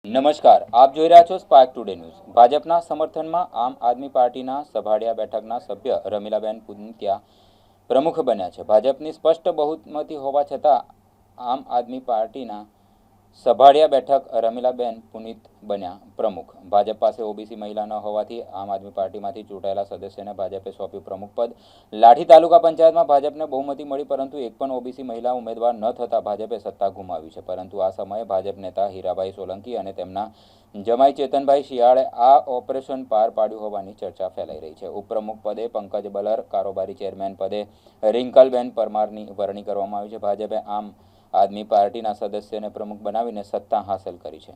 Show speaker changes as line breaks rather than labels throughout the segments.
નમસ્કાર, આપ જોઈ રહ્યા છો સ્પાર્ક ટુડે ન્યૂઝ। ભાજપના સમર્થનમાં આમ આદમી પાર્ટીના સભાડિયા બેઠકના સભ્ય રમીલાબેન પુનિત્યા પ્રમુખ બન્યા છે। ભાજપની સ્પષ્ટ બહુમતી હોવા છતાં આમ આદમી પાર્ટીના સભાડિયા બેઠક રમીલાબેન પુનિત બન્યા પ્રમુખ। ભાજપ પાસે ઓબીસી મહિલા ન હોવાથી આમ આદમી પાર્ટીમાંથી ચૂંટાયેલા સદસ્યને ભાજપે સોંપ્યું પ્રમુખ પદ। લાઠી તાલુકા પંચાયતમાં ભાજપને બહુમતી મળી, પરંતુ એક પણ ઓબીસી મહિલા ઉમેદવાર ન થતાં ભાજપે સત્તા ગુમાવી છે। પરંતુ આ સમયે ભાજપ નેતા હીરાભાઈ સોલંકી અને તેમના જમાઈ ચેતનભાઈ શિયાળે આ ઓપરેશન પાર પાડ્યું હોવાની ચર્ચા ફેલાઈ રહી છે। ઉપપ્રમુખ પદે પંકજ બલર, કારોબારી ચેરમેન પદે રિંકલબેન પરમારની વરણી કરવામાં આવી છે। ભાજપે આમ આદમી પાર્ટીના સદસ્યને પ્રમુખ બનાવીને સત્તા હાંસલ કરી છે।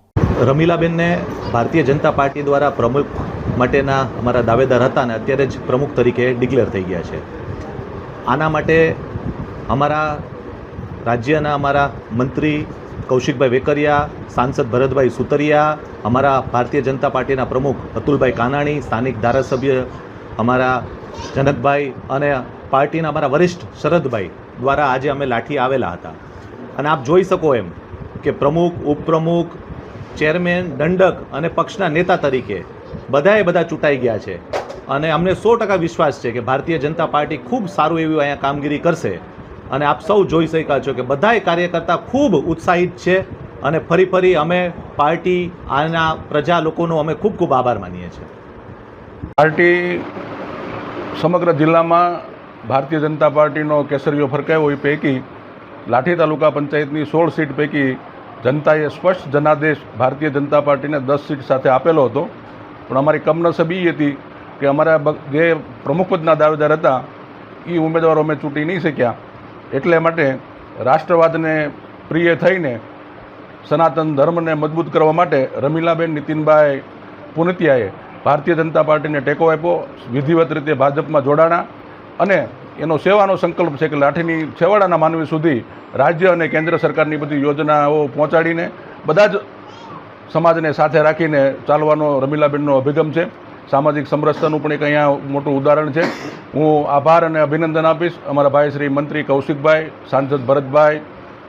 રમીલાબેનને ભારતીય જનતા પાર્ટી દ્વારા પ્રમુખ માટેના અમારા દાવેદાર હતા અને અત્યારે જ પ્રમુખ તરીકે ડિક્લેર થઈ ગયા છે। આના માટે અમારા રાજ્યના અમારા મંત્રી કૌશિકભાઈ વેકરિયા, સાંસદ ભરતભાઈ સુતરિયા, અમારા ભારતીય જનતા પાર્ટીના પ્રમુખ અતુલભાઈ કાનાણી, સ્થાનિક ધારાસભ્ય અમારા જનકભાઈ અને પાર્ટીના અમારા વરિષ્ઠ શરદભાઈ દ્વારા આજે અમે લાઠી આવેલા હતા। અને આપ જોઈ શકો એમ કે પ્રમુખ, ઉપપ્રમુખ, ચેરમેન, દંડક અને પક્ષના નેતા તરીકે બધા ચૂંટાઈ ગયા છે અને અમને 100% વિશ્વાસ છે કે ભારતીય જનતા પાર્ટી ખૂબ સારું એવું અહીંયા કામગીરી કરશે। અને આપ સૌ જોઈ શક્યા છો કે બધાય કાર્યકર્તા ખૂબ ઉત્સાહિત છે અને ફરી અમે પાર્ટી આના પ્રજા લોકોનો અમે ખૂબ આભાર માનીએ છીએ।
પાર્ટી સમગ્ર જિલ્લામાં ભારતીય જનતા પાર્ટીનો કેસરીઓ ફરકાયો એ પૈકી લાઠી તાલુકા પંચાયતની 16 સીટ પૈકી જનતાએ સ્પષ્ટ જનાદેશ ભારતીય જનતા પાર્ટીને 10 સીટ સાથે આપેલો હતો। પણ અમારી કમનસીબી એ હતી કે અમારા જે પ્રમુખપદના દાવેદાર હતા એ ઉમેદવારો અમે ચૂંટી નહીં શક્યા। એટલે માટે રાષ્ટ્રવાદને પ્રિય થઈને સનાતન ધર્મને મજબૂત કરવા માટે રમીલાબેન નીતિનભાઈ પુનિત્યાએ ભારતીય જનતા પાર્ટીને ટેકો આપ્યો, વિધિવત રીતે ભાજપમાં જોડાણા અને એનો સેવાનો સંકલ્પ છે કે લાઠીની છેવાડાના માનવી સુધી રાજ્ય અને કેન્દ્ર સરકારની બધી યોજનાઓ પહોંચાડીને બધા જ સમાજને સાથે રાખીને ચાલવાનો રમીલાબેનનો અભિગમ છે। સામાજિક સમરસતાનું પણ એક અહીંયા મોટું ઉદાહરણ છે। હું આભાર અને અભિનંદન આપીશ અમારા ભાઈ શ્રી મંત્રી કૌશિકભાઈ, સાંસદ ભરતભાઈ,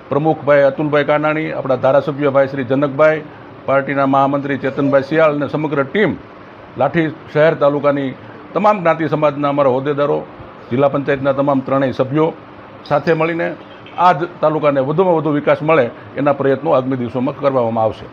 પ્રમુખભાઈ અતુલભાઈ કાનાણી, આપણા ધારાસભ્ય ભાઈ શ્રી જનકભાઈ, પાર્ટીના મહામંત્રી ચેતનભાઈ શિયાળ અને સમગ્ર ટીમ, લાઠી શહેર તાલુકાની તમામ જ્ઞાતિ સમાજના અમારા હોદ્દેદારો, જિલ્લા પંચાયતના તમામ ત્રણેય સભ્યો સાથે મળીને આ જ તાલુકાને વધુમાં વધુ વિકાસ મળે એના પ્રયત્નો આગામી દિવસોમાં કરવામાં આવશે।